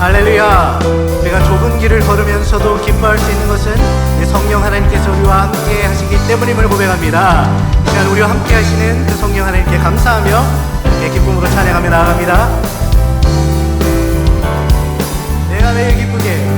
할렐루야. 우리가 좁은 길을 걸으면서도 기뻐할 수 있는 것은 성령 하나님께서 우리와 함께 하시기 때문임을 고백합니다. 그냥 우리와 함께 하시는 그 성령 하나님께 감사하며 기쁨으로 찬양하며 나아갑니다. 내가 매일 기쁘게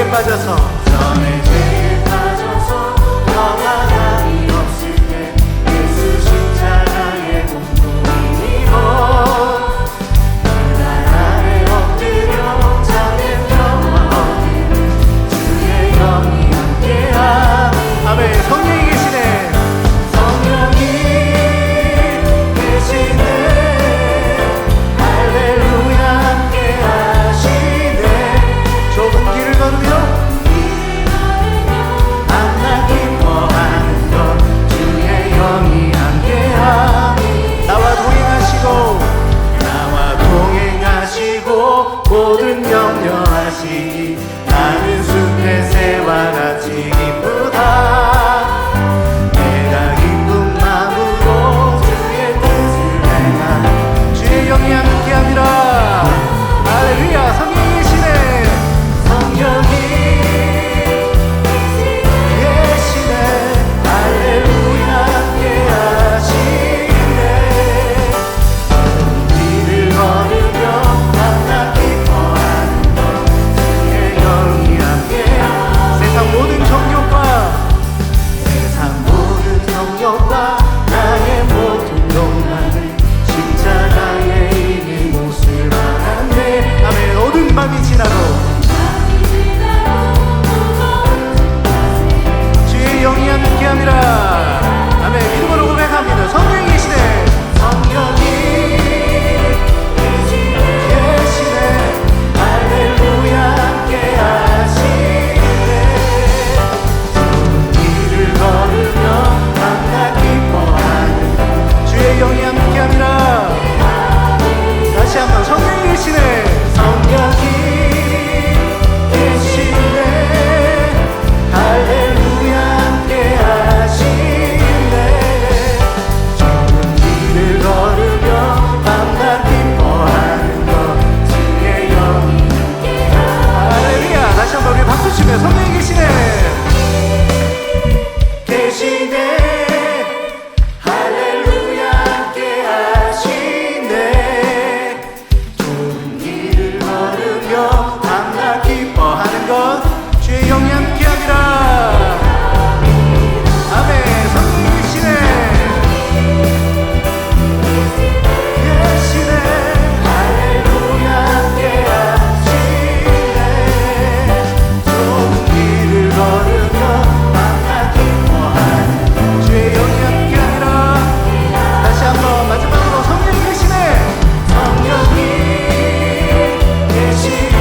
빠져서 전에 죄에 빠져서 너와 나이 없을 때 예수 십자가의 공로이고 날 아래 엎드려 자는 영화 주의 영이 함께함. 아멘. 성령이 계시네. 성령이 계시네. 할렐루야 함께 하시네. 좁은 길을 걸으며 모든 염려하시니 나는 숲의 새와 같이 기쁘다. 내가 기쁜 마음으로 주의 뜻을 행하니 주의 영이 함께함이라. 할렐루야. 성령이 계시네. 성령이 계시네. 할렐루야 함께하시네. 길을 걸으며 모든 정욕과 나의 모든 욕망을 십자가에 이미 못을 받았네. 아멘. 어두운 밤이 지나도 주의 영이 함께함이라. 아멘. 믿음으로 고백합니다. 성령이 계시네. 성령이 계시네. 할렐루야 함께하시네. 주의 영이 함께함이라. 다시 한번 성령이 계시네. 성령이 계시네. 할렐루야 함께하시네. 좁은 길을 걸으며 밤낮 기뻐하는 것 주의 영이 함께하시네. 할렐루야. 다시 한번 우리 박수 치며 성령이 계시네. 계시네. 주의 영이 함께함이라. 아멘. 성령이 계시네. 계시네. 할렐루야 함께하시네. 좁은 길을 걸으며 밤낮 기뻐하는 주의 영이 함께함이라. 다시 한번 마지막으로 성령이 계시네. 성령이 계시네.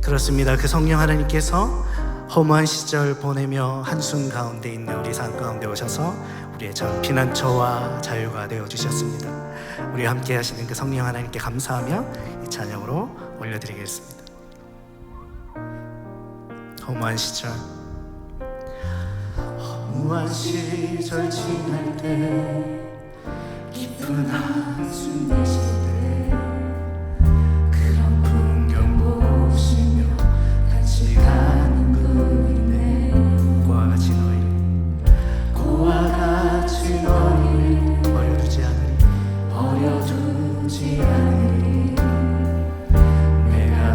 그렇습니다. 그 성령 하나님께서 허무한 시절 보내며 한숨 가운데 있는 우리 삶 가운데 오셔서 우리의 전 피난처와 자유가 되어 주셨습니다. 우리와 함께 하시는 그 성령 하나님께 감사하며 이 찬양으로 올려드리겠습니다. 허무한 시절 지날 때 깊은 한숨 내쉴 때 그런 풍경 보시며 같이 가는 분이네. 고와 같이 너희를 버려두지 않으리. 내가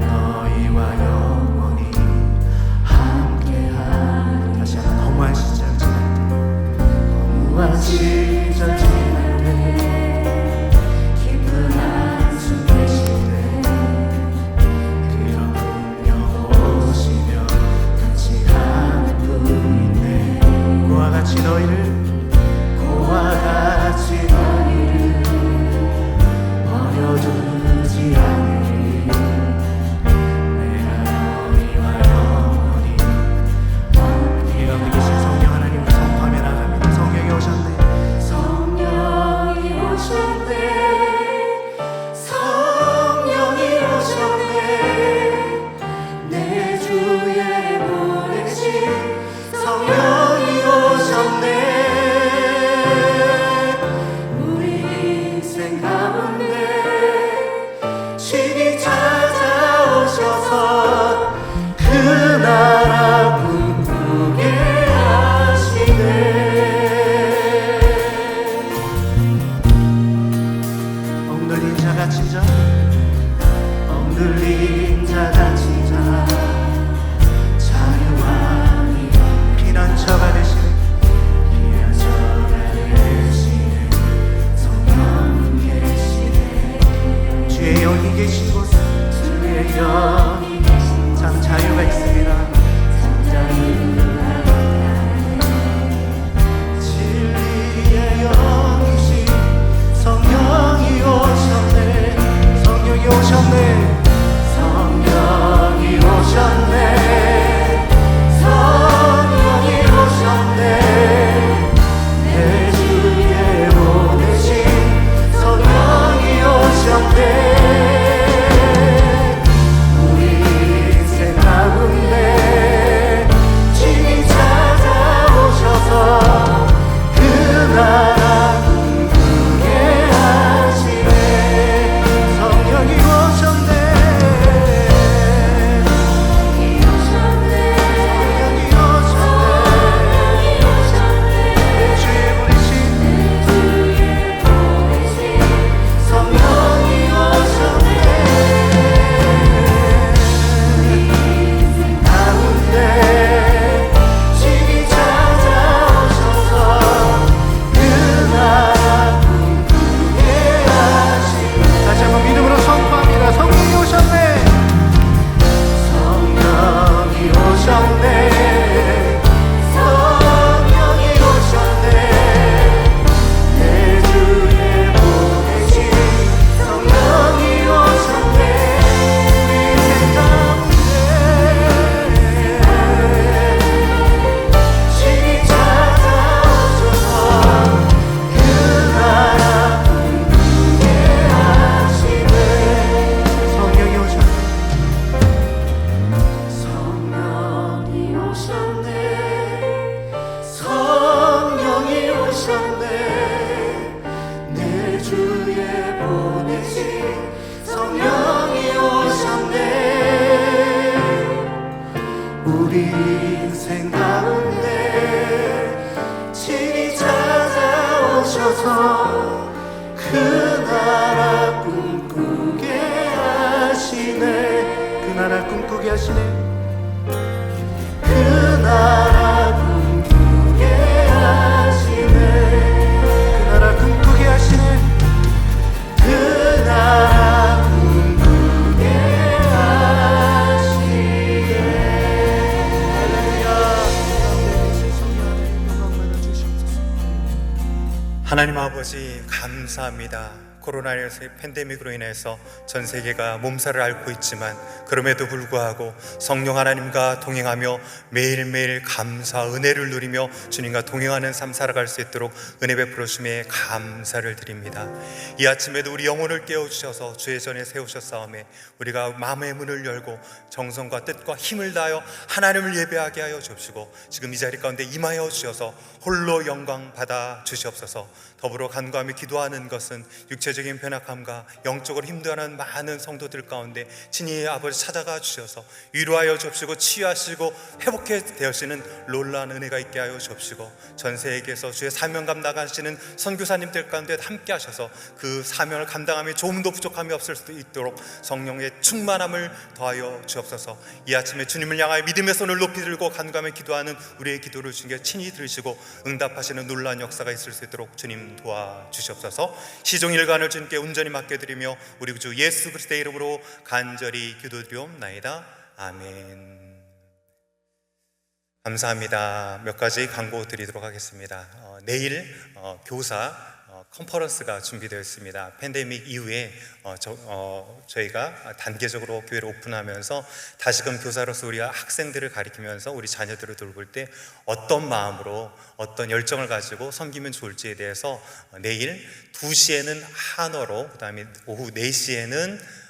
주셔서 그 나라 꿈꾸게 하시네. 그 나라 꿈꾸게 하시네. 그 나라 꿈꾸게 하시네. 그 나라 꿈꾸게 하시네. 그 나라 꿈꾸게 하시네. 할렐루야. 성령의 영광 받아 주시옵소서. 하나님 아버지 감사합니다. 코로나19 팬데믹으로 인해서 전 세계가 몸살을 앓고 있지만 그럼에도 불구하고 성령 하나님과 동행하며 매일매일 감사 은혜를 누리며 주님과 동행하는 삶 살아갈 수 있도록 은혜 베풀어 주심에 감사를 드립니다. 이 아침에도 우리 영혼을 깨워주셔서 주의 전에 세우셨사오매 우리가 마음의 문을 열고 정성과 뜻과 힘을 다하여 하나님을 예배하게 하여 주옵시고 지금 이 자리 가운데 임하여 주셔서 홀로 영광 받아 주시옵소서. 더불어 간구하며 기도하는 것은 육체적인 변화감과 영적으로 힘들어하는 많은 성도들 가운데 친히 아버지 찾아가 주셔서 위로하여 주옵시고 치유하시고 회복해 되시는 놀라운 은혜가 있게 하여 주옵시고 전 세계에서 주의 사명 감당하시는 선교사님들 가운데 함께 하셔서 그 사명을 감당하며 조금도 부족함이 없을 수 있도록 성령의 충만함을 더하여 주옵소서. 이 아침에 주님을 향하여 믿음의 손을 높이 들고 간구하며 기도하는 우리의 기도를 주님께 친히 들으시고 응답하시는 놀라운 역사가 있을 수 있도록 주님 도와주시옵소서. 시종일관을 주님께 온전히 맡겨드리며 우리 구주 예수 그리스도의 이름으로 간절히 기도드리옵나이다. 아멘. 감사합니다. 몇 가지 광고 드리도록 하겠습니다. 내일 교사 컨퍼런스가 준비되어 있습니다. 팬데믹 이후에 저희가 단계적으로 교회를 오픈하면서 다시금 교사로서 우리가 학생들을 가리키면서 우리 자녀들을 돌볼 때 어떤 마음으로 어떤 열정을 가지고 섬기면 좋을지에 대해서 내일 2시에는 한어로, 그 다음에 오후 4시에는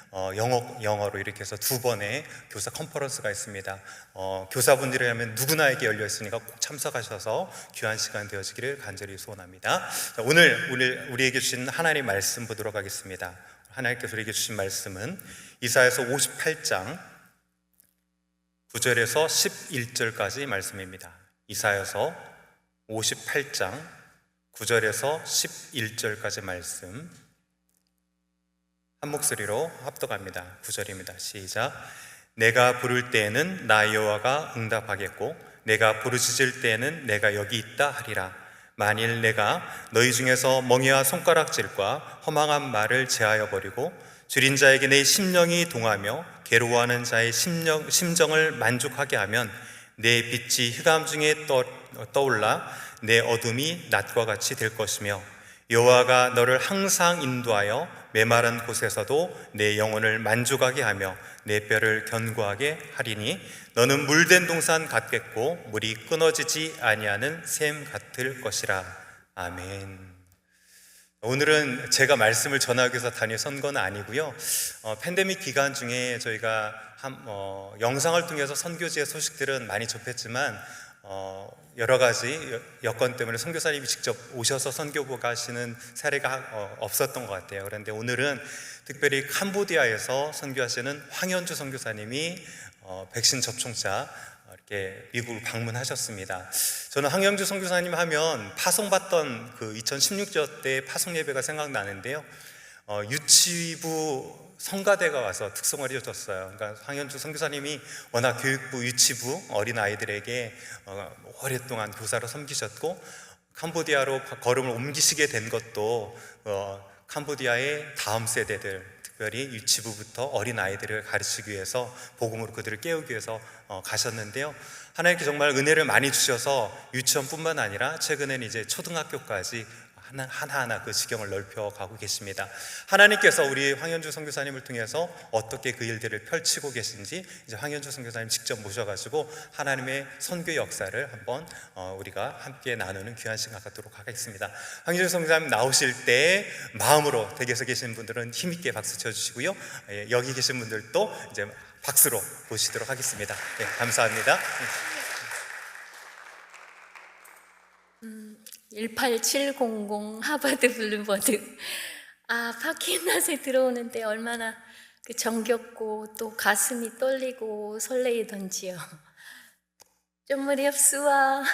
영어로 이렇게 해서 2번의 교사 컨퍼런스가 있습니다. 교사분들이라면 누구나에게 열려 있으니까 꼭 참석하셔서 귀한 시간 되어지기를 간절히 소원합니다. 자, 오늘 우리에게 주신 하나님의 말씀 보도록 하겠습니다. 하나님께서 우리에게 주신 말씀은 이사야서 58장 9절에서 11절까지 말씀입니다. 이사야서 58장 9절에서 11절까지 말씀 한 목소리로 합독합니다. 9절입니다. 시작. 내가 부를 때에는 나 여호와가 응답하겠고 내가 부르짖을 때에는 내가 여기 있다 하리라. 만일 내가 너희 중에서 멍에와 손가락질과 허망한 말을 제하여 버리고 줄인 자에게 내 심령이 동하며 괴로워하는 자의 심정을 만족하게 하면 내 빛이 흑암 중에 떠올라 내 어둠이 낮과 같이 될 것이며 여호와가 너를 항상 인도하여 메마른 곳에서도 내 영혼을 만족하게 하며 내 뼈를 견고하게 하리니 너는 물된 동산 같겠고 물이 끊어지지 아니하는 샘 같을 것이라. 아멘. 오늘은 제가 말씀을 전하기 위해서 다녀선 건 아니고요. 팬데믹 기간 중에 저희가 영상을 통해서 선교지의 소식들은 많이 접했지만 여러 가지 여건 때문에 선교사님이 직접 오셔서 선교부 가시는 사례가 없었던 것 같아요. 그런데 오늘은 특별히 캄보디아에서 선교하시는 황현주 선교사님이 백신 접종자 이렇게 미국을 방문하셨습니다. 저는 황현주 선교사님 하면 파송받던 그 2016년 때 파송 예배가 생각나는데요. 유치부 성가대가 와서 특송을 해줬어요. 그러니까 황현주 선교사님이 워낙 교육부, 유치부 어린 아이들에게 오랫동안 교사로 섬기셨고 캄보디아로 걸음을 옮기시게 된 것도 캄보디아의 다음 세대들, 특별히 유치부부터 어린 아이들을 가르치기 위해서 복음으로 그들을 깨우기 위해서 가셨는데요. 하나님께 정말 은혜를 많이 주셔서 유치원뿐만 아니라 최근에는 이제 초등학교까지 하나하나 그 지경을 넓혀가고 계십니다. 하나님께서 우리 황현주 선교사님을 통해서 어떻게 그 일들을 펼치고 계신지 이제 황현주 선교사님 직접 모셔가지고 하나님의 선교 역사를 한번 우리가 함께 나누는 귀한 시간 갖도록 하겠습니다. 황현주 선교사님 나오실 때 마음으로 댁에서 계신 분들은 힘있게 박수 쳐주시고요. 여기 계신 분들도 이제 박수로 보시도록 하겠습니다. 네, 감사합니다. 18700 하버드 블루버드. 파키낫에 들어오는데 얼마나 정겹고 또 가슴이 떨리고 설레이던지요. 쪼무리 흡수와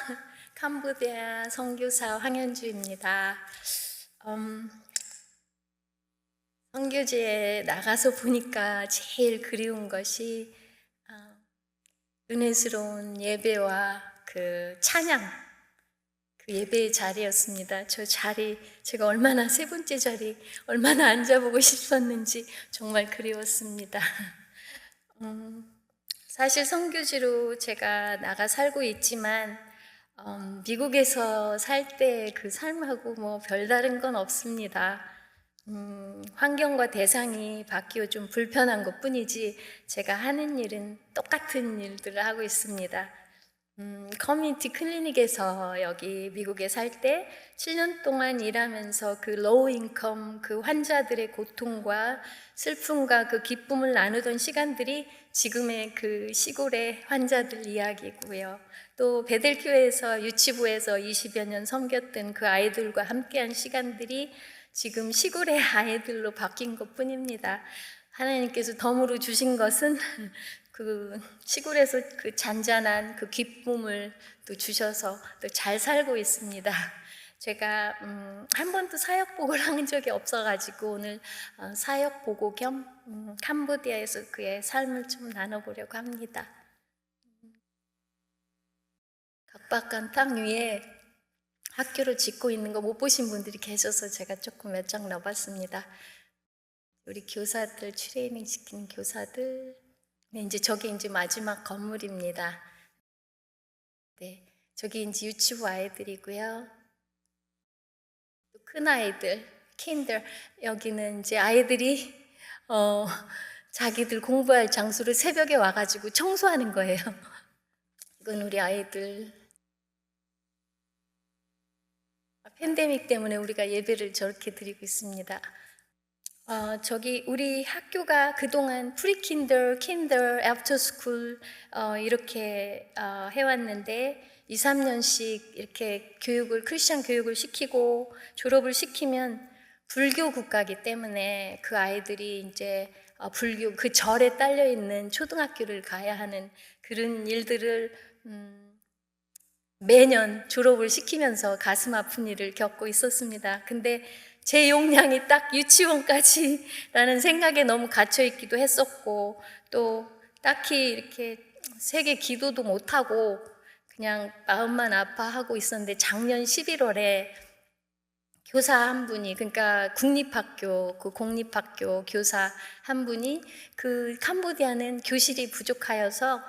캄보디아 선교사 황현주입니다. 선교지에 나가서 보니까 제일 그리운 것이 은혜스러운 예배와 그 찬양, 그 예배의 자리였습니다. 저 자리, 제가 얼마나 세 번째 자리, 얼마나 앉아보고 싶었는지 정말 그리웠습니다. 사실 선교지로 제가 나가 살고 있지만 미국에서 살 때 그 삶하고 뭐 별다른 건 없습니다. 환경과 대상이 바뀌어 좀 불편한 것 뿐이지 제가 하는 일은 똑같은 일들을 하고 있습니다. 커뮤니티 클리닉에서 여기 미국에 살 때 7년 동안 일하면서 그 로우 인컴 그 환자들의 고통과 슬픔과 그 기쁨을 나누던 시간들이 지금의 그 시골의 환자들 이야기고요. 또 베델교회에서 유치부에서 20여 년 섬겼던 그 아이들과 함께한 시간들이 지금 시골의 아이들로 바뀐 것 뿐입니다. 하나님께서 덤으로 주신 것은 그 시골에서 그 잔잔한 그 기쁨을 또 주셔서 또 잘 살고 있습니다. 제가 한 번도 사역복을 한 적이 없어가지고 오늘 사역보고 겸 캄보디아에서 그의 삶을 좀 나눠보려고 합니다. 각박한 땅 위에 학교를 짓고 있는 거 못 보신 분들이 계셔서 제가 조금 몇 장 넣어봤습니다. 우리 교사들, 트레이닝 시키는 교사들. 네, 이제 저게 이제 마지막 건물입니다. 네, 저기 이제 유치부 아이들이고요. 또 큰 아이들, 킨들. 여기는 이제 아이들이 자기들 공부할 장소를 새벽에 와가지고 청소하는 거예요. 이건 우리 아이들. 팬데믹 때문에 우리가 예배를 저렇게 드리고 있습니다. 저기 우리 학교가 그동안 프리킨더, 킨더, 애프터스쿨 이렇게 해왔는데 2, 3년씩 이렇게 교육을 크리스천 교육을 시키고 졸업을 시키면 불교 국가이기 때문에 그 아이들이 이제 불교 그 절에 딸려 있는 초등학교를 가야 하는 그런 일들을 매년 졸업을 시키면서 가슴 아픈 일을 겪고 있었습니다. 근데 제 용량이 딱 유치원까지라는 생각에 너무 갇혀있기도 했었고 또 딱히 이렇게 세게 기도도 못하고 그냥 마음만 아파하고 있었는데 작년 11월에 교사 한 분이 그러니까 국립학교 그 공립학교 교사 한 분이 그 캄보디아는 교실이 부족하여서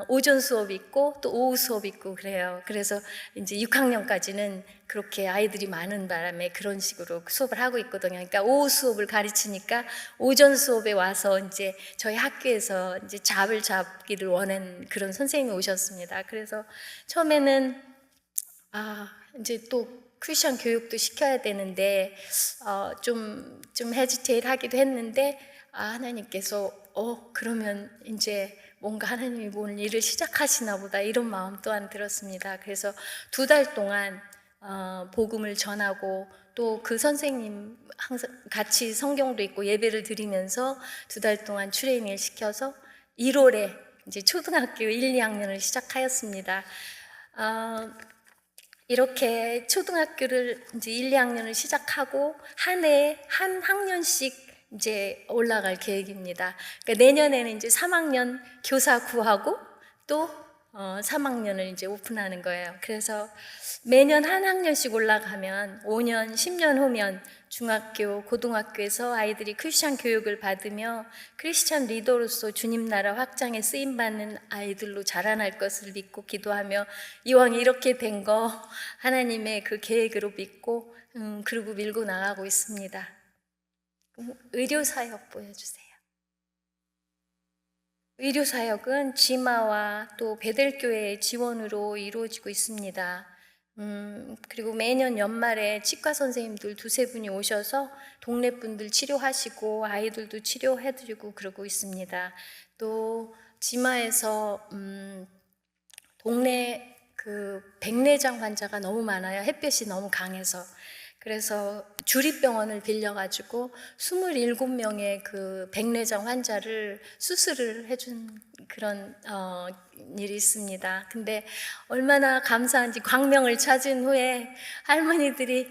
오전 수업 있고 또 오후 수업 있고 그래요. 그래서 이제 6학년까지는 그렇게 아이들이 많은 바람에 그런 식으로 수업을 하고 있거든요. 그러니까 오후 수업을 가르치니까 오전 수업에 와서 이제 저희 학교에서 이제 잡을 잡기를 원하는 그런 선생님이 오셨습니다. 그래서 처음에는 이제 또 크리스천 교육도 시켜야 되는데 좀 헤지테이트 하기도 했는데 하나님께서 그러면 이제 뭔가 하나님이 뭔 일을 시작하시나 보다 이런 마음 또한 들었습니다. 그래서 2달 동안 복음을 전하고 또 그 선생님 항상 같이 성경도 읽고 예배를 드리면서 2달 동안 트레이닝을 시켜서 1월에 이제 초등학교 1, 2학년을 시작하였습니다. 이렇게 초등학교를 이제 1, 2학년을 시작하고 한 해에 한 학년씩 이제 올라갈 계획입니다. 그러니까 내년에는 이제 3학년 교사 구하고 또 3학년을 이제 오픈하는 거예요. 그래서 매년 한 학년씩 올라가면 5년, 10년 후면 중학교, 고등학교에서 아이들이 크리스찬 교육을 받으며 크리스찬 리더로서 주님 나라 확장에 쓰임받는 아이들로 자라날 것을 믿고 기도하며 이왕 이렇게 된 거 하나님의 그 계획으로 믿고 그리고 밀고 나가고 있습니다. 의료사역 보여주세요. 의료사역은 지마와 또 베델교회의 지원으로 이루어지고 있습니다. 그리고 매년 연말에 치과 선생님들 2-3분이 오셔서 동네 분들 치료하시고 아이들도 치료해드리고 그러고 있습니다. 또 지마에서 동네 그 백내장 환자가 너무 많아요. 햇볕이 너무 강해서. 그래서 주립병원을 빌려가지고 27명의 그 백내장 환자를 수술을 해준 그런 일이 있습니다. 근데 얼마나 감사한지 광명을 찾은 후에 할머니들이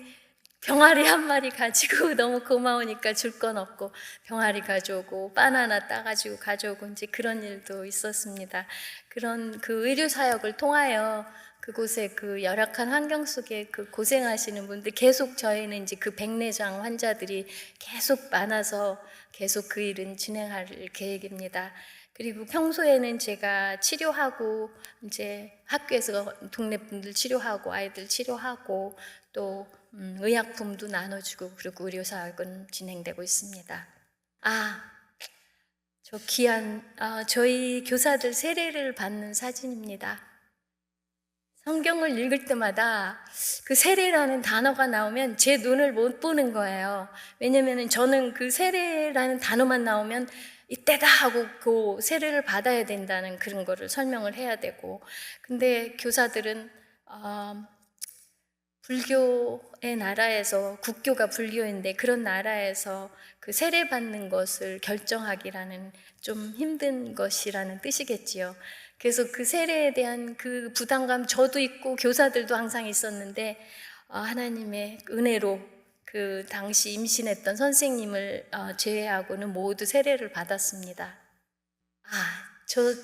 병아리 한 마리 가지고 너무 고마우니까 줄 건 없고 병아리 가져오고 바나나 따가지고 가져오고 이제 그런 일도 있었습니다. 그런 그 의료 사역을 통하여 그곳에 그 열악한 환경 속에 그 고생하시는 분들 계속 저희는 이제 그 백내장 환자들이 계속 많아서 계속 그 일은 진행할 계획입니다. 그리고 평소에는 제가 치료하고 이제 학교에서 동네 분들 치료하고 아이들 치료하고 또 의약품도 나눠주고 그리고 의료사역은 진행되고 있습니다. 저 귀한 저희 교사들 세례를 받는 사진입니다. 성경을 읽을 때마다 그 세례라는 단어가 나오면 제 눈을 못 보는 거예요. 왜냐면은 저는 그 세례라는 단어만 나오면 이때다 하고 그 세례를 받아야 된다는 그런 거를 설명을 해야 되고, 근데 교사들은 불교의 나라에서, 국교가 불교인데 그런 나라에서 그 세례 받는 것을 결정하기라는 좀 힘든 것이라는 뜻이겠지요. 그래서 그 세례에 대한 그 부담감 저도 있고 교사들도 항상 있었는데 하나님의 은혜로 그 당시 임신했던 선생님을 제외하고는 모두 세례를 받았습니다.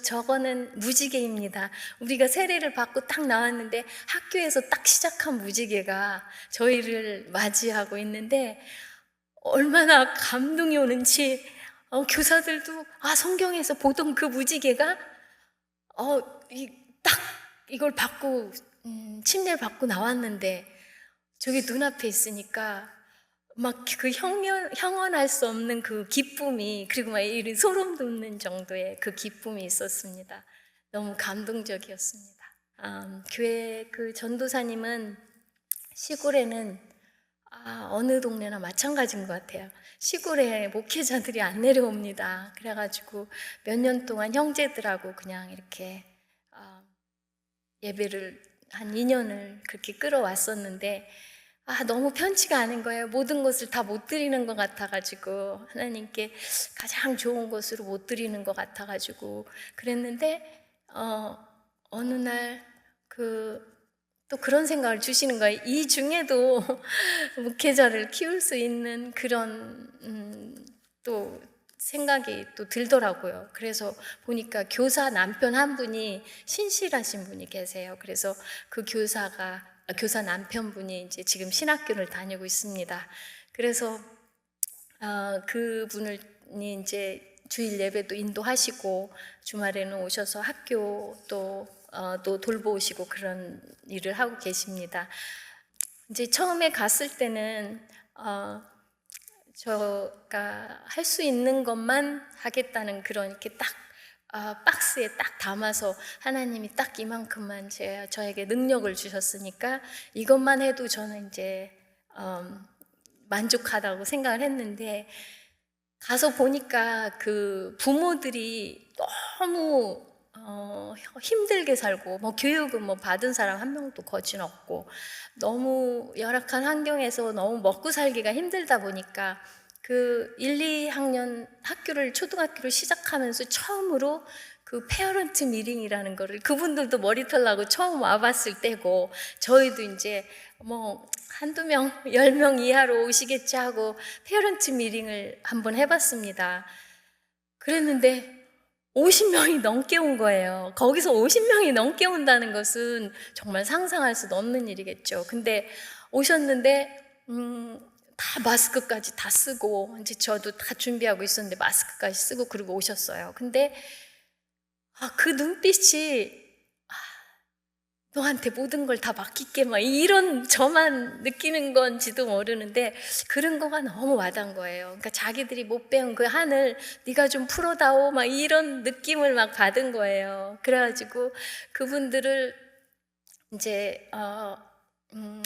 저거는 무지개입니다. 우리가 세례를 받고 딱 나왔는데 학교에서 딱 시작한 무지개가 저희를 맞이하고 있는데 얼마나 감동이 오는지 교사들도 성경에서 보던 그 무지개가 딱 이걸 받고 침례를 받고 나왔는데 저기 눈앞에 있으니까 막 그 형언할 수 없는 그 기쁨이, 그리고 막 이런 소름 돋는 정도의 그 기쁨이 있었습니다. 너무 감동적이었습니다. 교회 그 전도사님은 시골에는 어느 동네나 마찬가지인 것 같아요. 시골에 목회자들이 안 내려옵니다. 그래가지고 몇 년 동안 형제들하고 그냥 이렇게 예배를 한 2년을 그렇게 끌어왔었는데 너무 편치가 않은 거예요. 모든 것을 다 못 드리는 것 같아가지고, 하나님께 가장 좋은 것으로 못 드리는 것 같아가지고 그랬는데 어느 날 또 그런 생각을 주시는 거예요. 이 중에도 목회자를 키울 수 있는 그런 또 생각이 또 들더라고요. 그래서 보니까 교사 남편 한 분이 신실하신 분이 계세요. 그래서 그 교사 남편분이 이제 지금 신학교를 다니고 있습니다. 그래서 그분을 이제 주일 예배도 인도하시고 주말에는 오셔서 학교 또 돌보시고 그런 일을 하고 계십니다. 이제 처음에 갔을 때는 제가 할 수 있는 것만 하겠다는 그런 이렇게 딱 박스에 딱 담아서 하나님이 딱 이만큼만 저에게 능력을 주셨으니까 이것만 해도 저는 이제 만족하다고 생각을 했는데, 가서 보니까 그 부모들이 너무 힘들게 살고 교육은 받은 사람 한 명도 거진 없고 너무 열악한 환경에서 너무 먹고 살기가 힘들다 보니까 그 1, 2학년 초등학교를 시작하면서 처음으로 그 페어런트 미팅이라는 거를, 그분들도 머리털 나고 처음 와봤을 때고 저희도 이제 한두 명, 10명 이하로 오시겠지 하고 페어런트 미팅을 한번 해봤습니다. 그랬는데 50명이 넘게 온 거예요. 거기서 50명이 넘게 온다는 것은 정말 상상할 수 없는 일이겠죠. 근데 오셨는데 다 마스크까지 다 쓰고, 이제 저도 다 준비하고 있었는데 마스크까지 쓰고 그러고 오셨어요. 근데 그 눈빛이 너한테 모든 걸 다 맡길게 이런, 저만 느끼는 건지도 모르는데 그런 거가 너무 와닿은 거예요. 그러니까 자기들이 못 배운 그 한을 네가 좀 풀어다오 이런 느낌을 받은 거예요. 그래가지고 그분들을 이제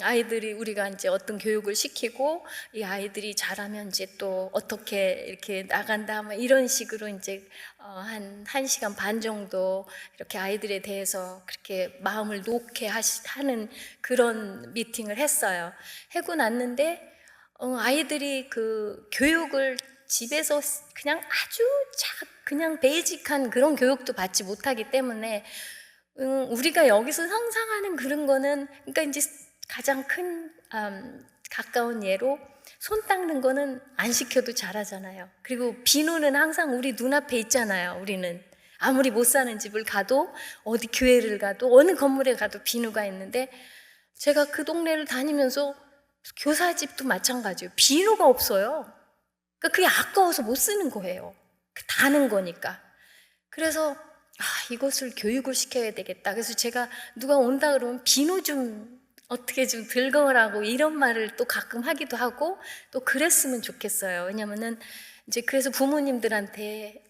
아이들이, 우리가 이제 어떤 교육을 시키고 이 아이들이 잘하면 이제 또 어떻게 이렇게 나간다 이런 식으로 이제 한 1시간 반 정도 이렇게 아이들에 대해서 그렇게 마음을 놓게 하는 그런 미팅을 했어요. 하고 났는데 아이들이 그 교육을 집에서 그냥 아주 그냥 베이직한 그런 교육도 받지 못하기 때문에 우리가 여기서 상상하는 그런 거는, 그러니까 이제 가장 큰 가까운 예로 손 닦는 거는 안 시켜도 잘하잖아요. 그리고 비누는 항상 우리 눈앞에 있잖아요. 우리는 아무리 못 사는 집을 가도 어디 교회를 가도 어느 건물에 가도 비누가 있는데 제가 그 동네를 다니면서 교사집도 마찬가지예요. 비누가 없어요. 그러니까 그게 아까워서 못 쓰는 거예요. 다는 거니까. 그래서 이것을 교육을 시켜야 되겠다. 그래서 제가 누가 온다 그러면 비누 좀 어떻게 좀 들거라고 이런 말을 또 가끔 하기도 하고 또 그랬으면 좋겠어요. 왜냐면은 이제 그래서 부모님들한테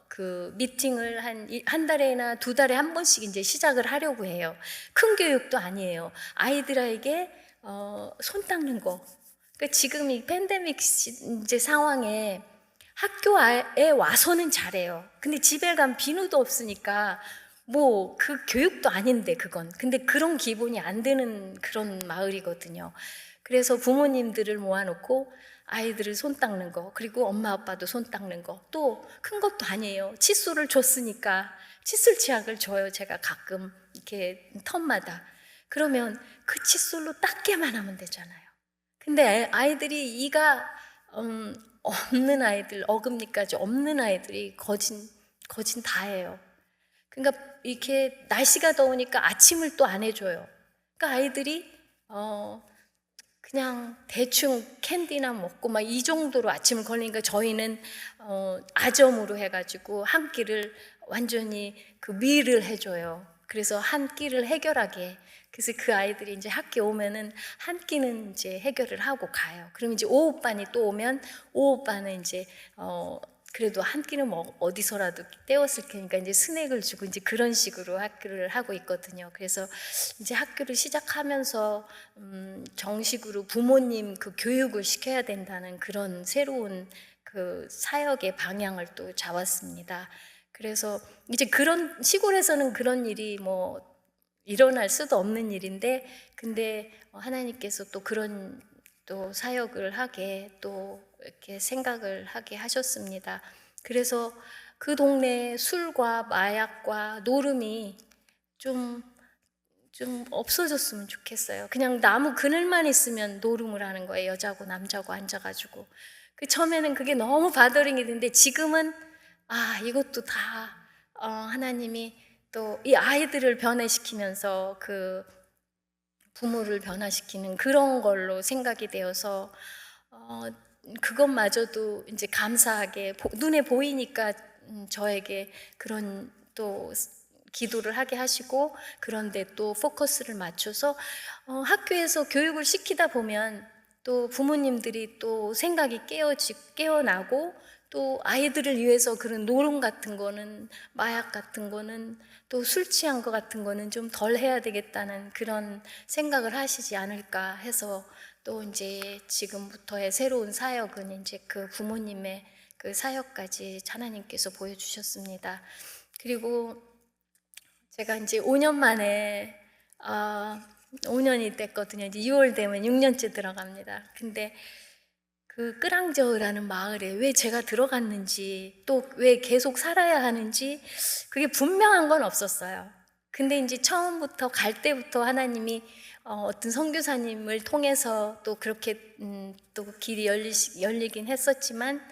그 미팅을 한 달에나 두 달에 한 번씩 이제 시작을 하려고 해요. 큰 교육도 아니에요. 아이들에게 손 닦는 거. 그러니까 지금 이 팬데믹 이제 상황에 학교에 와서는 잘해요. 근데 집에 가면 비누도 없으니까 뭐 그 교육도 아닌데 그건. 근데 그런 기본이 안 되는 그런 마을이거든요. 그래서 부모님들을 모아놓고 아이들을 손 닦는 거, 그리고 엄마 아빠도 손 닦는 거, 또 큰 것도 아니에요. 칫솔을 줬으니까 칫솔 치약을 줘요. 제가 가끔 이렇게 텀마다. 그러면 그 칫솔로 닦게만 하면 되잖아요. 근데 아이들이 이가 없는 아이들, 어금니까지 없는 아이들이 거진 다예요. 그러니까 이렇게 날씨가 더우니까 아침을 또 안 해줘요. 그러니까 아이들이 그냥 대충 캔디나 먹고 막 이 정도로 아침을 걸리니까 저희는 아점으로 해가지고 한 끼를 완전히 그 밀을 해줘요. 그래서 한 끼를 해결하게. 그래서 그 아이들이 이제 학교 오면은 한 끼는 이제 해결을 하고 가요. 그럼 이제 오후반이 또 오면 오후반은 이제 그래도 한 끼는 어디서라도 때웠을 테니까 이제 스낵을 주고 이제 그런 식으로 학교를 하고 있거든요. 그래서 이제 학교를 시작하면서 정식으로 부모님 그 교육을 시켜야 된다는 그런 새로운 그 사역의 방향을 또 잡았습니다. 그래서 이제 그런 시골에서는 그런 일이 뭐 일어날 수도 없는 일인데, 근데 하나님께서 또 그런 또 사역을 하게 또 이렇게 생각을 하게 하셨습니다. 그래서 그 동네에 술과 마약과 노름이 좀 없어졌으면 좋겠어요. 그냥 나무 그늘만 있으면 노름을 하는 거예요. 여자고 남자고 앉아가지고. 그 처음에는 그게 너무 바더링이 됐는데 지금은 이것도 다 하나님이 또 이 아이들을 변화시키면서 그 부모를 변화시키는 그런 걸로 생각이 되어서 그것마저도 이제 감사하게 눈에 보이니까 저에게 그런 또 기도를 하게 하시고 그런데 또 포커스를 맞춰서 학교에서 교육을 시키다 보면 또 부모님들이 또 생각이 깨어나고 또 아이들을 위해서 그런 노름 같은 거는 마약 같은 거는 또 술 취한 거 같은 거는 좀 덜 해야 되겠다는 그런 생각을 하시지 않을까 해서 또 이제 지금부터의 새로운 사역은 이제 그 부모님의 그 사역까지 하나님께서 보여주셨습니다. 그리고 제가 이제 5년 만에 5년이 됐거든요. 이제 6월 되면 6년째 들어갑니다. 근데 그 끄랑저으라는 마을에 왜 제가 들어갔는지 또 왜 계속 살아야 하는지 그게 분명한 건 없었어요. 근데 이제 처음부터 갈 때부터 하나님이 어떤 선교사님을 통해서 또 그렇게 또 길이 열리긴 했었지만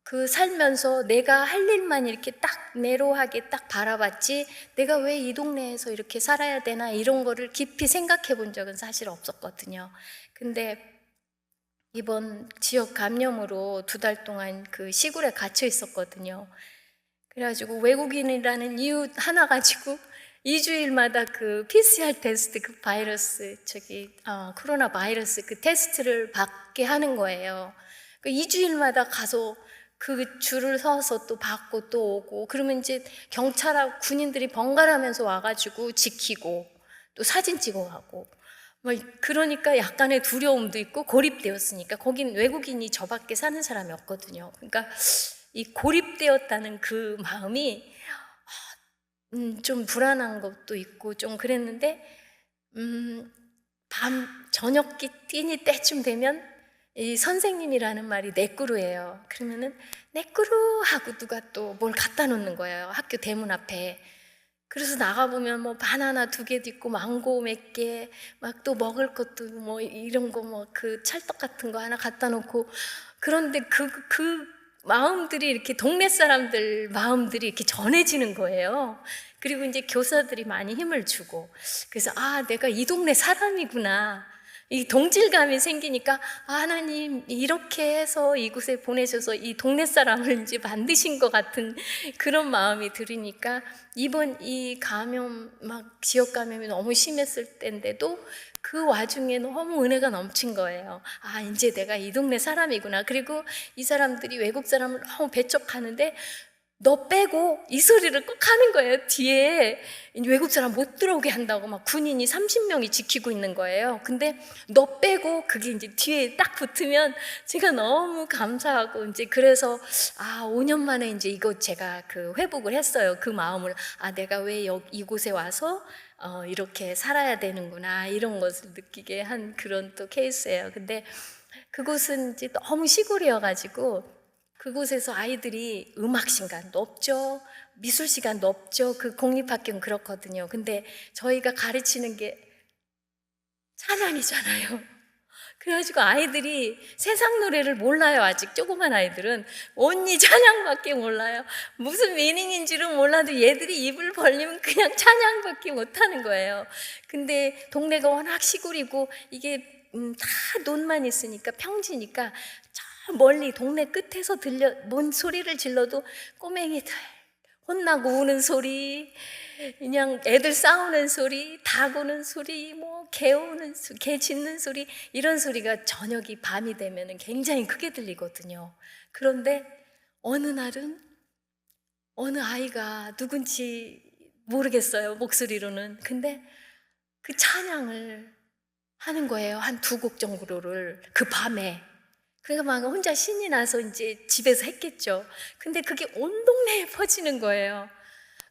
그 살면서 내가 할 일만 이렇게 딱 내로하게 딱 바라봤지 내가 왜 이 동네에서 이렇게 살아야 되나 이런 거를 깊이 생각해 본 적은 사실 없었거든요. 근데 이번 지역 감염으로 2달 동안 그 시골에 갇혀 있었거든요. 그래가지고 외국인이라는 이유 하나 가지고 2주일마다 그 PCR 테스트 그 바이러스 코로나 바이러스 그 테스트를 받게 하는 거예요. 그 2주일마다 가서 그 줄을 서서 또 받고 또 오고 그러면 이제 경찰하고 군인들이 번갈아가면서 와가지고 지키고 또 사진 찍어가고 그러니까 약간의 두려움도 있고 고립되었으니까 거긴 외국인이 저밖에 사는 사람이 없거든요. 그러니까 이 고립되었다는 그 마음이 좀 불안한 것도 있고 좀 그랬는데 저녁 끼니 때쯤 되면 이 선생님이라는 말이 내꾸루예요. 그러면은 내꾸루 하고 누가 또 뭘 갖다 놓는 거예요. 학교 대문 앞에. 그래서 나가보면 뭐 바나나 2개도 있고 망고 몇 개, 막 또 먹을 것도 뭐 이런 거 뭐 그 찰떡 같은 거 하나 갖다 놓고, 그런데 그 마음들이 이렇게 동네 사람들 마음들이 이렇게 전해지는 거예요. 그리고 이제 교사들이 많이 힘을 주고, 그래서 아, 내가 이 동네 사람이구나, 이 동질감이 생기니까, 아, 하나님 이렇게 해서 이곳에 보내셔서 이 동네 사람을 이제 만드신 것 같은 그런 마음이 들으니까, 이번 이 감염 막 지역 감염이 너무 심했을 때인데도 그 와중에 너무 은혜가 넘친 거예요. 아, 이제 내가 이 동네 사람이구나. 그리고 이 사람들이 외국 사람을 너무 배척하는데 너 빼고 이 소리를 꼭 하는 거예요. 뒤에 외국 사람 못 들어오게 한다고 막 군인이 30명이 지키고 있는 거예요. 근데 너 빼고 그게 이제 뒤에 딱 붙으면 제가 너무 감사하고, 이제 그래서 5년 만에 이제 이거 제가 그 회복을 했어요. 그 마음을, 내가 왜 이곳에 와서 이렇게 살아야 되는구나, 이런 것을 느끼게 한 그런 또 케이스예요. 근데 그곳은 이제 너무 시골이어가지고 그곳에서 아이들이 음악 시간도 없죠, 미술 시간도 없죠. 그 공립학교는 그렇거든요. 근데 저희가 가르치는 게 찬양이잖아요. 그래가지고 아이들이 세상 노래를 몰라요. 아직 조그만 아이들은 언니 찬양밖에 몰라요. 무슨 미닝인지는 몰라도 얘들이 입을 벌리면 그냥 찬양밖에 못하는 거예요. 근데 동네가 워낙 시골이고 이게 다 논만 있으니까, 평지니까 저 멀리 동네 끝에서 뭔 소리를 질러도 꼬맹이들 혼나고 우는 소리, 그냥 애들 싸우는 소리, 닭 우는 소리, 뭐 개 우는 소리, 개 짖는 소리, 이런 소리가 저녁이 밤이 되면 굉장히 크게 들리거든요. 그런데 어느 날은 어느 아이가 누군지 모르겠어요, 목소리로는. 근데 그 찬양을 하는 거예요. 한 2곡 정도를 그 밤에. 그러니까 막 혼자 신이 나서 이제 집에서 했겠죠. 근데 그게 온 동네에 퍼지는 거예요.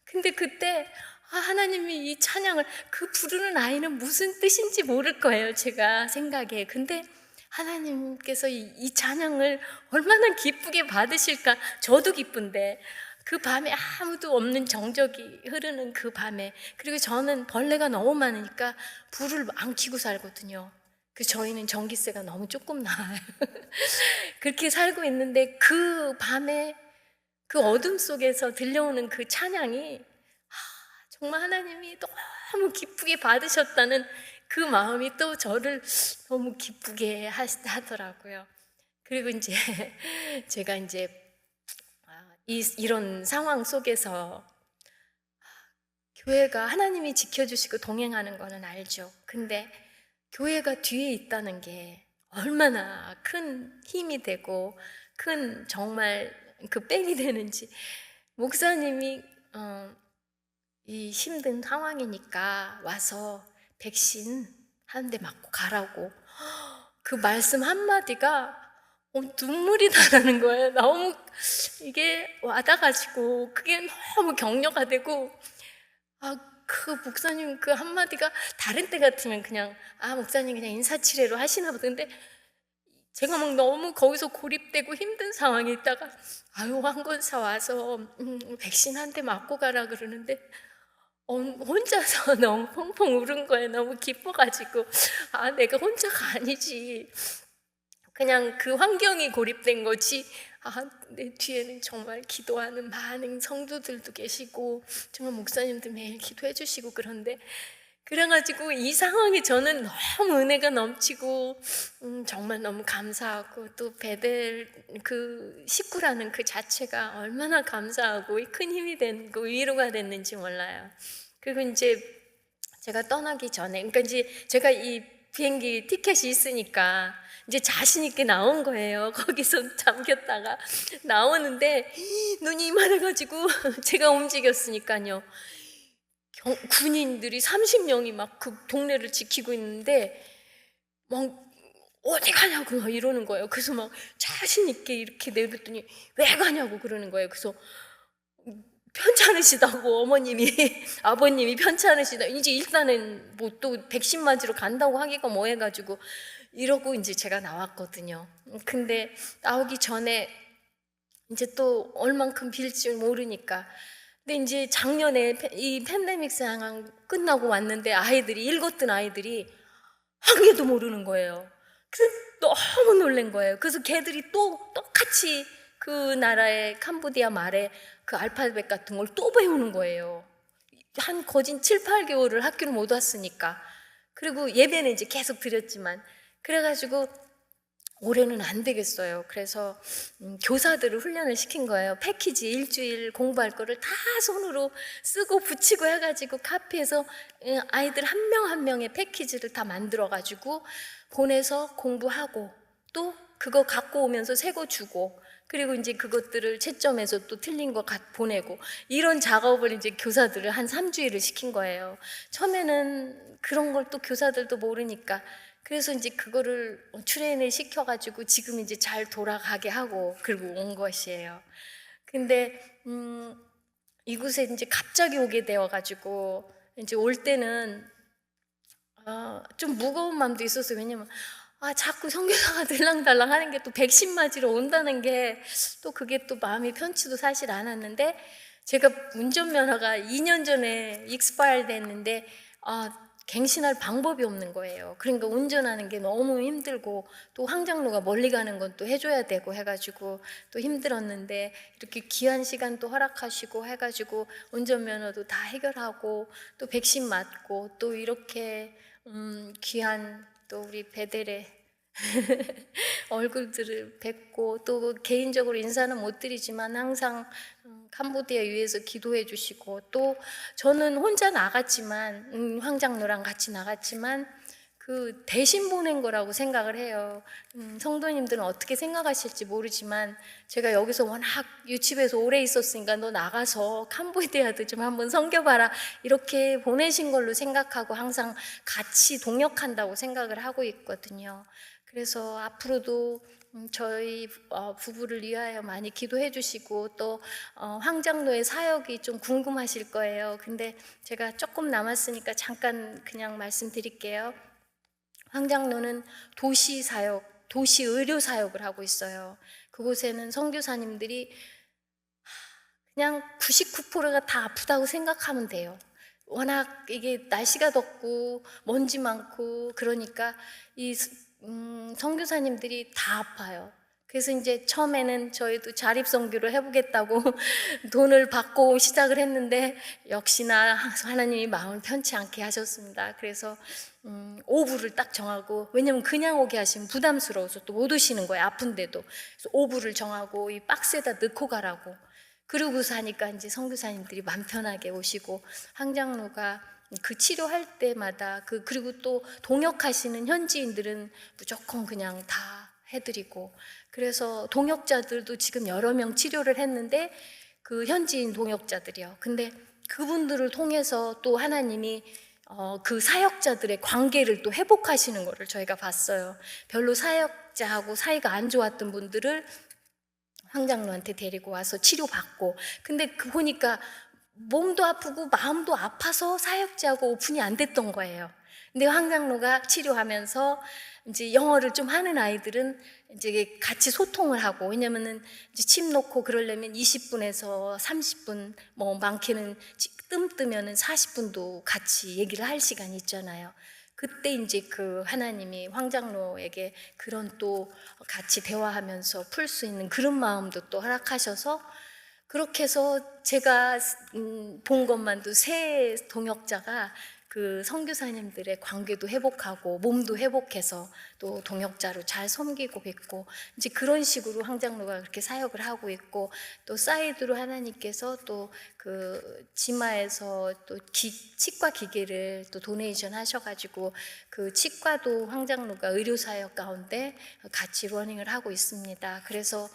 근데 그때 하나님이 이 찬양을, 그 부르는 아이는 무슨 뜻인지 모를 거예요, 제가 생각에. 근데 하나님께서 이 찬양을 얼마나 기쁘게 받으실까. 저도 기쁜데 그 밤에 아무도 없는 정적이 흐르는 그 밤에, 그리고 저는 벌레가 너무 많으니까 불을 안 켜고 살거든요. 그래서 저희는 전기세가 너무 조금 나와요. 그렇게 살고 있는데 그 밤에 그 어둠 속에서 들려오는 그 찬양이 정말 하나님이 너무 기쁘게 받으셨다는 그 마음이 또 저를 너무 기쁘게 하더라고요. 그리고 이제 제가 이제 이런 상황 속에서 교회가 하나님이 지켜주시고 동행하는 거는 알죠. 근데 교회가 뒤에 있다는 게 얼마나 큰 힘이 되고 큰 정말 그 백이 되는지. 목사님이 이 힘든 상황이니까 와서 백신 한 대 맞고 가라고, 그 말씀 한마디가 눈물이 나는 거예요. 너무 이게 와닿아가지고 그게 너무 격려가 되고, 그 목사님 그 한마디가 다른 때 같으면 그냥 목사님 그냥 인사치레로 하시나 보던데, 제가 막 너무 거기서 고립되고 힘든 상황에 있다가 황건사 와서 백신 한 대 맞고 가라 그러는데 혼자서 너무 펑펑 울은 거예요. 너무 기뻐가지고 내가 혼자가 아니지, 그냥 그 환경이 고립된 거지. 내 뒤에는 정말 기도하는 많은 성도들도 계시고 정말 목사님들 매일 기도해 주시고, 그래가지고 이 상황에 저는 너무 은혜가 넘치고 정말 너무 감사하고, 또 베델 그 식구라는 그 자체가 얼마나 감사하고 큰 힘이 되고 위로가 됐는지 몰라요. 그리고 이제 제가 떠나기 전에, 그러니까 이제 제가 이 비행기 티켓이 있으니까 이제 자신 있게 나온 거예요. 거기서 잠겼다가 나오는데 눈이 이만해가지고 제가 움직였으니까요, 군인들이 30명이 막 그 동네를 지키고 있는데 막 어디 가냐고 막 이러는 거예요. 그래서 막 자신 있게 이렇게 내뱉더니 왜 가냐고 그러는 거예요. 그래서 편찮으시다고 어머님이 아버님이 편찮으시다, 이제 일단은 뭐 또 백신 맞으러 간다고 하기가 뭐 해가지고 이러고 이제 제가 나왔거든요. 근데 나오기 전에 이제 또 얼만큼 빌지 모르니까 근데 이제 작년에 이 팬데믹 상황 끝나고 왔는데 아이들이 읽었던 아이들이 한 개도 모르는 거예요. 그래서 너무 놀란 거예요. 그래서 걔들이 또 똑같이 그 나라의 캄보디아 말에 그 알파벳 같은 걸 또 배우는 거예요. 한 거진 7, 8개월을 학교를 못 왔으니까. 그리고 예배는 이제 계속 드렸지만, 그래가지고 올해는 안 되겠어요. 그래서 교사들을 훈련을 시킨 거예요. 패키지 일주일 공부할 거를 다 손으로 쓰고 붙이고 해가지고 카페에서 아이들 한 명 한 명의 패키지를 다 만들어가지고 보내서 공부하고, 또 그거 갖고 오면서 새 거 주고, 그리고 이제 그것들을 채점해서 또 틀린 거 보내고, 이런 작업을 이제 교사들을 한 3주일을 시킨 거예요. 처음에는 그런 걸 또 교사들도 모르니까. 그래서 이제 그거를 트레이닝을 시켜가지고 지금 이제 잘 돌아가게 하고 그리고 온 것이에요. 근데 이곳에 이제 갑자기 오게 되어가지고 이제 올 때는 좀 무거운 마음도 있었어요. 왜냐면 자꾸 선교사가 들랑달랑 하는 게 또 백신 맞으러 온다는 게 또 그게 또 마음이 편치도 사실 않았는데, 제가 운전면허가 2년 전에 익스파일 됐는데 갱신할 방법이 없는 거예요. 그러니까 운전하는 게 너무 힘들고, 또 황장로가 멀리 가는 건 또 해줘야 되고 해가지고 또 힘들었는데, 이렇게 귀한 시간 또 허락하시고 해가지고 운전면허도 다 해결하고 또 백신 맞고 또 이렇게 귀한 또 우리 베델의 얼굴들을 뵙고, 또 개인적으로 인사는 못 드리지만 항상 캄보디아 위해서 기도해 주시고, 또 저는 혼자 나갔지만 황장로랑 같이 나갔지만 그 대신 보낸 거라고 생각을 해요. 성도님들은 어떻게 생각하실지 모르지만 제가 여기서 워낙 유치부에서 오래 있었으니까 너 나가서 캄보디아도 좀 한번 섬겨봐라 이렇게 보내신 걸로 생각하고 항상 같이 동역한다고 생각을 하고 있거든요. 그래서 앞으로도 저희 부부를 위하여 많이 기도해 주시고, 또 황장로의 사역이 좀 궁금하실 거예요. 근데 제가 조금 남았으니까 잠깐 그냥 말씀드릴게요. 황장로는 도시 사역, 도시 의료 사역을 하고 있어요. 그곳에는 선교사님들이 그냥 99%가 다 아프다고 생각하면 돼요. 워낙 이게 날씨가 덥고 먼지 많고 그러니까 이 선교사님들이 다 아파요. 그래서 이제 처음에는 저희도 자립선교를 해보겠다고 돈을 받고 시작을 했는데 역시나 하나님이 마음을 편치 않게 하셨습니다. 그래서 오부를 딱 정하고, 왜냐면 그냥 오게 하시면 부담스러워서 또 못 오시는 거예요. 아픈데도. 그래서 오부를 정하고 이 박스에다 넣고 가라고. 그러고서 하니까 이제 선교사님들이 마음 편하게 오시고, 황장로가 그 치료할 때마다 그리고 또 동역하시는 현지인들은 무조건 그냥 다 해드리고, 그래서 동역자들도 지금 여러 명 치료를 했는데 그 현지인 동역자들이요. 근데 그분들을 통해서 또 하나님이 그 사역자들의 관계를 또 회복하시는 거를 저희가 봤어요. 별로 사역자하고 사이가 안 좋았던 분들을 황장로한테 데리고 와서 치료받고, 근데 그 보니까 몸도 아프고 마음도 아파서 사역자하고 오픈이 안 됐던 거예요. 근데 황장로가 치료하면서 이제 영어를 좀 하는 아이들은 이제 같이 소통을 하고, 왜냐면은 이제 침 놓고 그러려면 20분에서 30분, 뭐 많게는 뜸 뜨면은 40분도 같이 얘기를 할 시간이 있잖아요. 그때 이제 그 하나님이 황장로에게 그런 또 같이 대화하면서 풀 수 있는 그런 마음도 또 허락하셔서, 그렇게 해서 제가 본 것만도 세 동역자가 그 선교사님들의 관계도 회복하고 몸도 회복해서 또 동역자로 잘 섬기고 있고, 이제 그런 식으로 황장로가 그렇게 사역을 하고 있고, 또 사이드로 하나님께서 또 그 지마에서 또 치과 기계를 또 도네이션 하셔가지고 그 치과도 황장로가 의료 사역 가운데 같이 러닝을 하고 있습니다. 그래서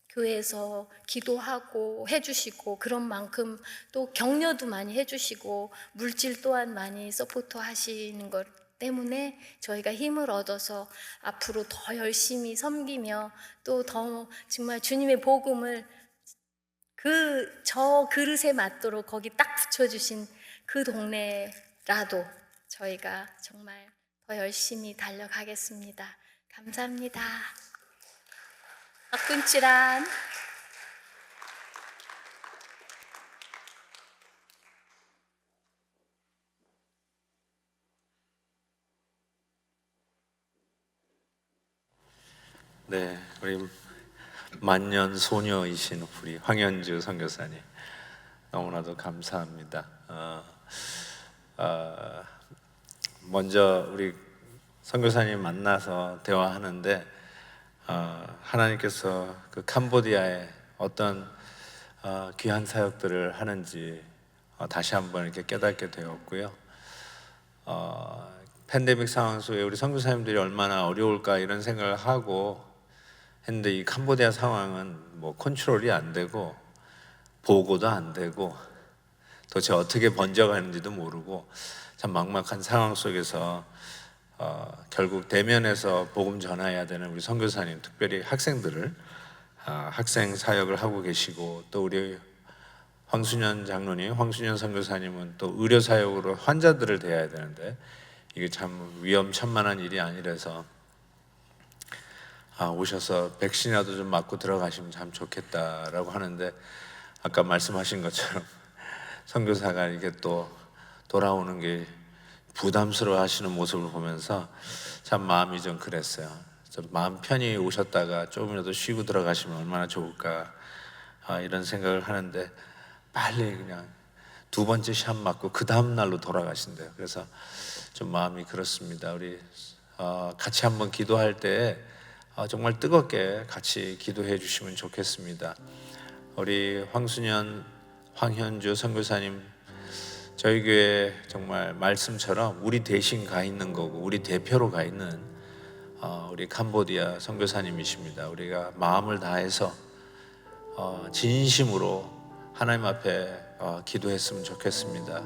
교회에서 기도하고 해주시고, 그런 만큼 또 격려도 많이 해주시고 물질 또한 많이 서포트 하시는 것 때문에 저희가 힘을 얻어서 앞으로 더 열심히 섬기며, 또 더 정말 주님의 복음을 저 그릇에 맞도록 거기 딱 붙여주신 그 동네라도 저희가 정말 더 열심히 달려가겠습니다. 감사합니다. 박군치란 네, 우리 만년 소녀이신 우리 황현주 선교사님 너무나도 감사합니다. 먼저 우리 선교사님 만나서 대화하는데 하나님께서 그 캄보디아에 어떤 귀한 사역들을 하는지 다시 한번 이렇게 깨닫게 되었고요. 팬데믹 상황 속에 우리 선교사님들이 얼마나 어려울까 이런 생각을 하고 했는데, 이 캄보디아 상황은 뭐 컨트롤이 안 되고 보고도 안 되고 도대체 어떻게 번져가는지도 모르고 참 막막한 상황 속에서 결국 대면에서 복음 전해야 되는 우리 선교사님, 특별히 학생들을 학생 사역을 하고 계시고, 또 우리 황순현 장로님, 황순현 선교사님은 또 의료 사역으로 환자들을 대해야 되는데 이게 참 위험천만한 일이 아니라서 오셔서 백신이라도 좀 맞고 들어가시면 참 좋겠다라고 하는데, 아까 말씀하신 것처럼 선교사가 이게 또 돌아오는 게 부담스러워 하시는 모습을 보면서 참 마음이 좀 그랬어요. 좀 마음 편히 오셨다가 조금이라도 쉬고 들어가시면 얼마나 좋을까 이런 생각을 하는데, 빨리 그냥 두 번째 샷 맞고 그 다음 날로 돌아가신대요. 그래서 좀 마음이 그렇습니다. 우리 같이 한번 기도할 때 정말 뜨겁게 같이 기도해 주시면 좋겠습니다. 우리 황순현, 황현주 선교사님, 저희 교회 정말 말씀처럼 우리 대신 가 있는 거고 우리 대표로 가 있는 우리 캄보디아 선교사님이십니다. 우리가 마음을 다해서 진심으로 하나님 앞에 기도했으면 좋겠습니다.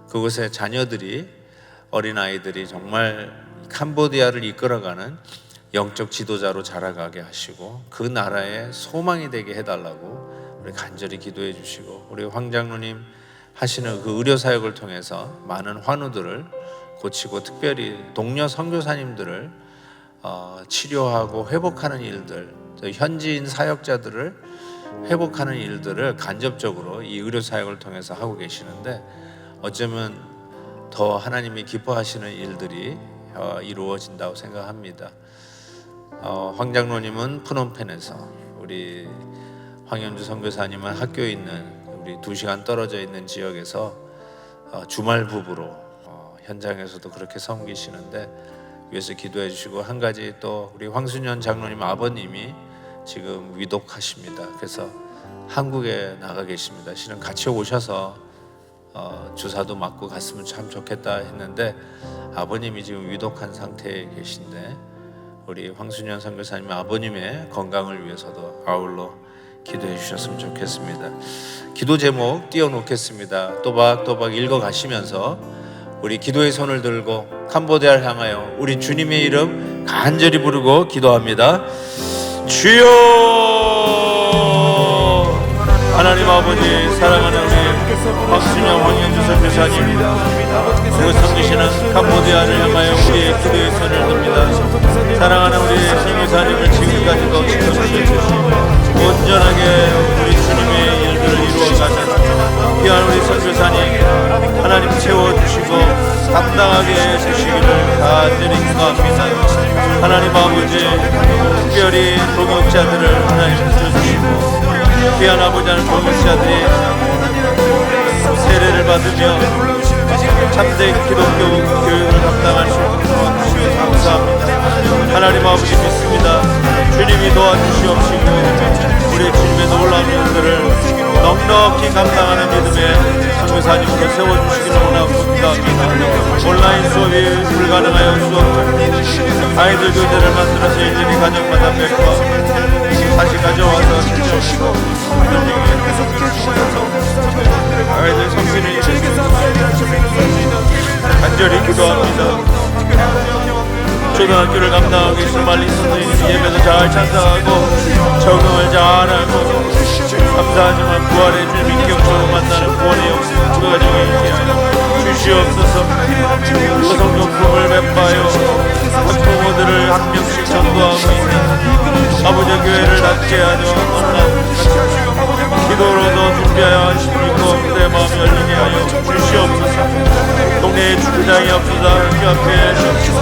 그곳에 자녀들이, 어린아이들이 정말 캄보디아를 이끌어가는 영적 지도자로 자라가게 하시고 그 나라의 소망이 되게 해달라고 우리 간절히 기도해 주시고, 우리 황 장로님 하시는 그 의료 사역을 통해서 많은 환우들을 고치고 특별히 동료 선교사님들을 치료하고 회복하는 일들, 현지인 사역자들을 회복하는 일들을 간접적으로 이 의료 사역을 통해서 하고 계시는데, 어쩌면 더 하나님이 기뻐하시는 일들이 이루어진다고 생각합니다. 황 장로님은 프놈펜에서, 우리 황현주 선교사님은 학교에 있는 우리 2시간 떨어져 있는 지역에서 주말 부부로 현장에서도 그렇게 섬기시는데 위해서 기도해 주시고, 한 가지 또 우리 황순현 장로님 아버님이 지금 위독하십니다. 그래서 한국에 나가 계십니다. 실은 같이 오셔서 주사도 맞고 갔으면 참 좋겠다 했는데 아버님이 지금 위독한 상태에 계신데, 우리 황순현 선교사님 아버님의 건강을 위해서도 아울러 기도해 주셨으면 좋겠습니다. 기도 제목 띄워놓겠습니다. 또박또박 읽어가시면서 우리 기도의 손을 들고 캄보디아를 향하여 우리 주님의 이름 간절히 부르고 기도합니다. 주여! 하나님 아버지, 사랑하는 우리 박순영 황현주 선교사님, 그리고 섬기시는 캄보디아를 향하여 우리의 기도의 손을 듭니다. 사랑하는 우리 선교사님을 지금까지도 지켜주시고 온전하게 우리 주님의 일들을 이루어가는 귀한 우리 선교사님 하나님 채워주시고 감당하게 해주시기를 간절히 기도합니다. 하나님 아버지, 특별히 동역자들을 하나님 붙여주시고 귀한 아버지 하는 동역자들이 세례를 받으며 참된 기독교 교육을 감당할 수 있도록 도와주시고 감사합니다. 하나님 아버지 믿습니다. 주님이 도와주시옵시고 우리 주님의 놀라운 일들을 넉넉히 감당하는 믿음의 선교사님으로 세워주시기를 원합니다. 온라인 수업이 불가능하여 수업 아이들 교대를 만들어서 일일이 가정마다 뵙고 다시 가져와서 지켜주시고 아이들 성신을 간절히 기도합니다. 초등학교를 감당하고 계신 말리 선생님 예배도 잘 찬양하고 적응을 잘하고 감사하지만 부활의 주 민격적으로 만나는 구원의 역사 그 가정에 있게 하여 주시옵소서. 소성용품을 배파하여 학부모들을 한 명씩 전도하고 있는 아버지 교회를 낫게 하여 기도로도 준비하여 하시고 내 마음 열리게 하여 주시옵소서. 동네에 주차장이 없어서 그 앞에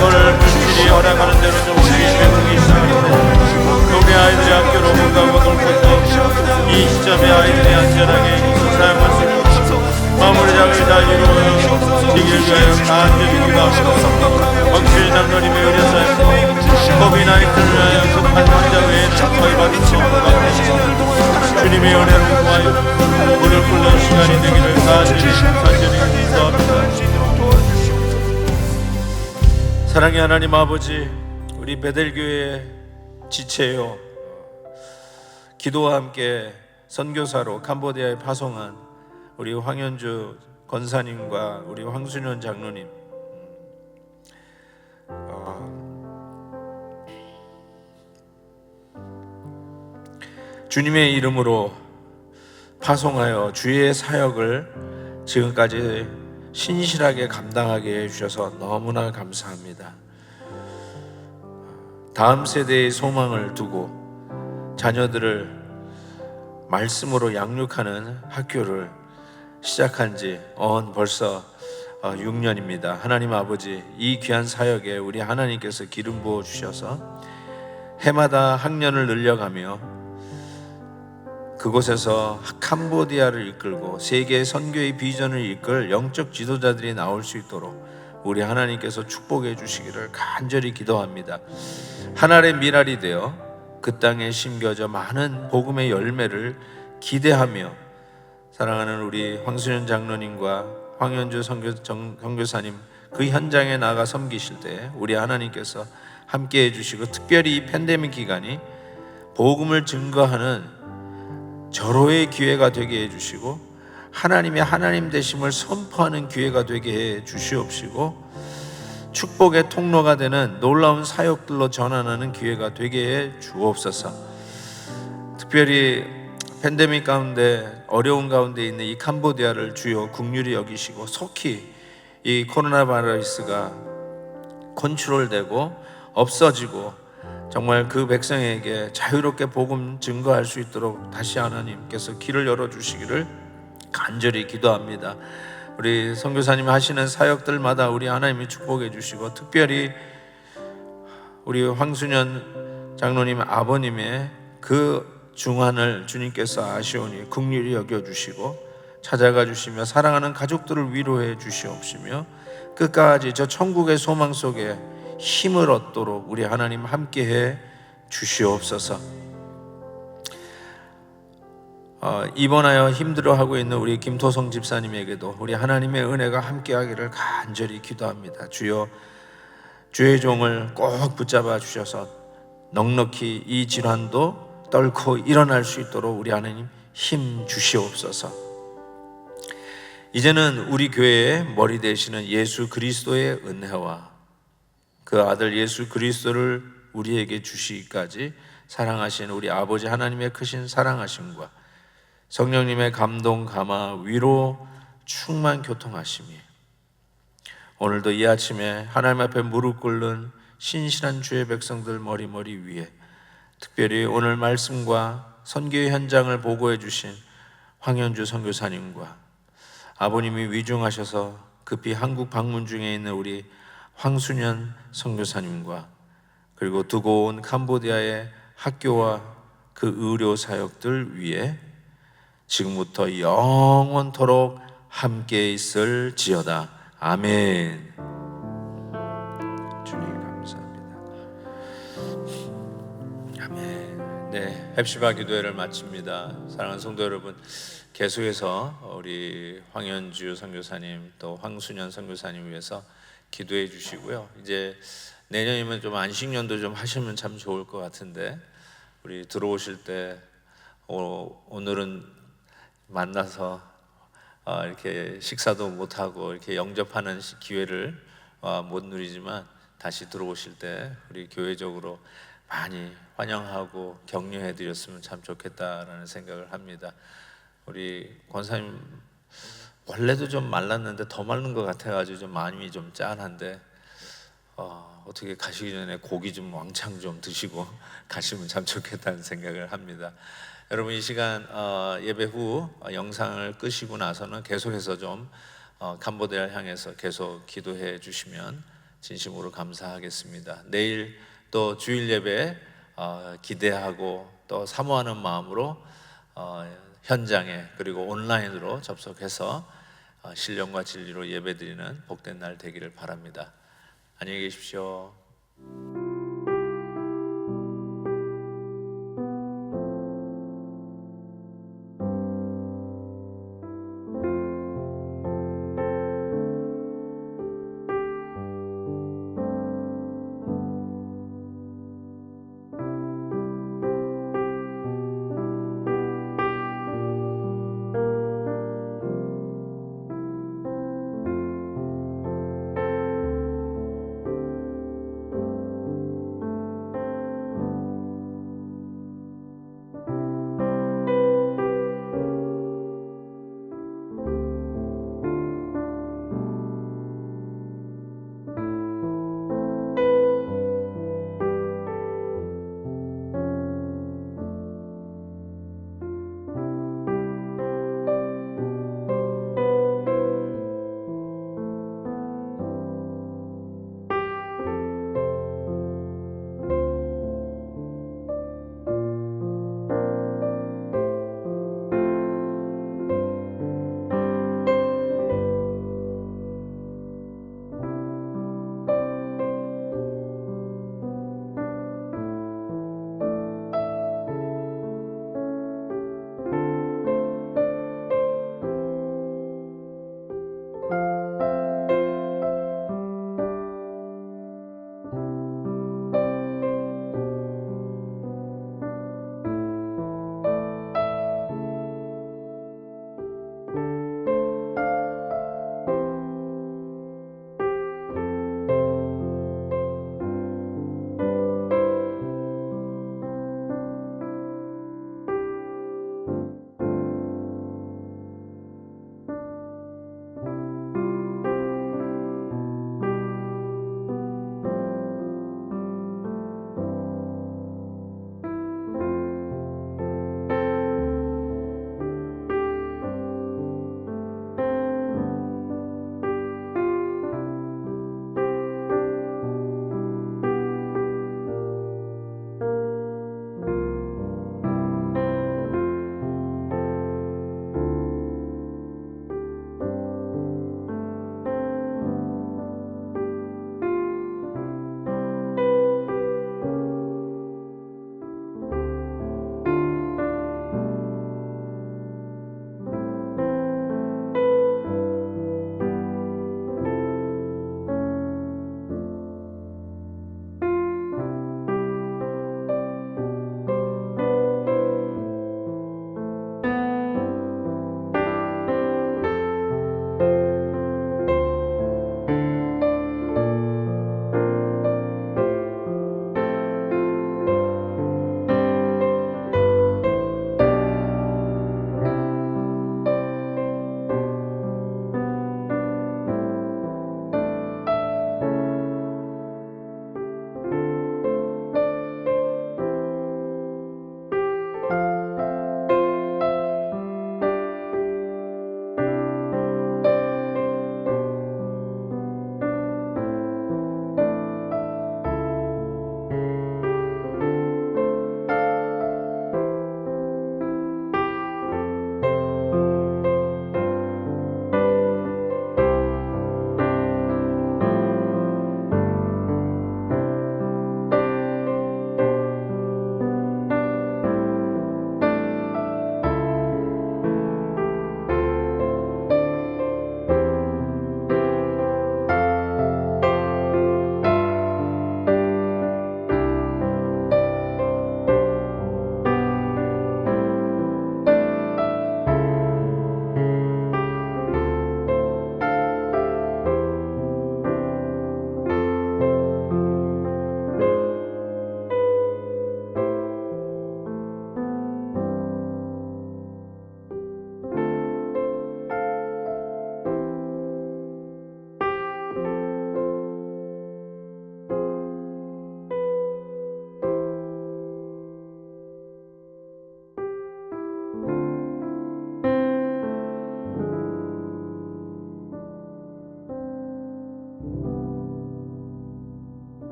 너를 불길이 허락하는 대로 좀 주시면 되겠습니다. 주시고 황수현 장로님의 은혜 사역도 코비나이트를 하여 급한 환자 외에는 거의 받을 수 없는 가운데 주님의 은혜로 구하여 물을 끓는 시간이 되기를 간절히 기도합니다. 사랑의 하나님 아버지, 우리 베델교회의 지체요 기도와 함께 선교사로 캄보디아에 파송한 우리 황현주 권사님과 우리 황순현 장로님, 주님의 이름으로 파송하여 주의 사역을 지금까지 신실하게 감당하게 해주셔서 너무나 감사합니다. 다음 세대의 소망을 두고 자녀들을 말씀으로 양육하는 학교를 시작한 지 벌써 6년입니다. 하나님 아버지, 이 귀한 사역에 우리 하나님께서 기름 부어 주셔서 해마다 학년을 늘려가며 그곳에서 캄보디아를 이끌고 세계 선교의 비전을 이끌 영적 지도자들이 나올 수 있도록 우리 하나님께서 축복해 주시기를 간절히 기도합니다. 하늘의 미랄이 되어 그 땅에 심겨져 많은 복음의 열매를 기대하며 사랑하는 우리 황순현 장로님과 황현주 선교사님 그 현장에 나가 섬기실 때 우리 하나님께서 함께 해주시고, 특별히 이 팬데믹 기간이 복음을 증거하는 절호의 기회가 되게 해주시고 하나님의 하나님 되심을 선포하는 기회가 되게 해 주시옵시고, 축복의 통로가 되는 놀라운 사역들로 전환하는 기회가 되게 해 주옵소서. 특별히 팬데믹 가운데 어려운 가운데 있는 이 캄보디아를 주여 긍휼히 여기시고 속히 이 코로나 바이러스가 컨트롤되고 없어지고 정말 그 백성에게 자유롭게 복음 증거할 수 있도록 다시 하나님께서 길을 열어주시기를 간절히 기도합니다. 우리 선교사님 하시는 사역들마다 우리 하나님이 축복해 주시고, 특별히 우리 황순현 장로님 아버님의 그 중환을 주님께서 아시오니 긍휼히 여겨주시고 찾아가 주시며 사랑하는 가족들을 위로해 주시옵시며 끝까지 저 천국의 소망 속에 힘을 얻도록 우리 하나님 함께해 주시옵소서. 입원하여 힘들어하고 있는 우리 김토성 집사님에게도 우리 하나님의 은혜가 함께하기를 간절히 기도합니다. 주여, 주의 종을 꼭 붙잡아 주셔서 넉넉히 이 질환도 떨고 일어날 수 있도록 우리 하나님 힘 주시옵소서. 이제는 우리 교회의 머리 되시는 예수 그리스도의 은혜와 그 아들 예수 그리스도를 우리에게 주시기까지 사랑하신 우리 아버지 하나님의 크신 사랑하심과 성령님의 감동, 감화, 위로, 충만 교통하심이 오늘도 이 아침에 하나님 앞에 무릎 꿇는 신실한 주의 백성들 머리 위에, 특별히 오늘 말씀과 선교의 현장을 보고해 주신 황현주 선교사님과 아버님이 위중하셔서 급히 한국 방문 중에 있는 우리 황순현 선교사님과 그리고 두고 온 캄보디아의 학교와 그 의료 사역들 위에 지금부터 영원토록 함께 있을지어다. 아멘. 주님 감사합니다. 아멘. 네, 헵시바 기도회를 마칩니다. 사랑하는 성도 여러분, 계속해서 우리 황현주 선교사님 또 황순현 선교사님 위해서 기도해 주시고요. 이제 내년이면 좀 안식년도 좀 하시면 참 좋을 것 같은데, 우리 들어오실 때 오늘은 만나서 이렇게 식사도 못 하고 이렇게 영접하는 기회를 못 누리지만 다시 들어오실 때 우리 교회적으로 많이 환영하고 격려해 드렸으면 참 좋겠다라는 생각을 합니다. 우리 권사님 원래도 좀 말랐는데 더 마른 것 같아가지고 좀 마음이 좀 짠한데 어떻게 가시기 전에 고기 좀 왕창 좀 드시고 가시면 참 좋겠다는 생각을 합니다. 여러분, 이 시간 예배 후 영상을 끄시고 나서는 계속해서 좀 캄보디아를 향해서 계속 기도해 주시면 진심으로 감사하겠습니다. 내일 또 주일 예배 기대하고 또 사모하는 마음으로 현장에 그리고 온라인으로 접속해서 신령과 진리로 예배드리는 복된 날 되기를 바랍니다. 안녕히 계십시오.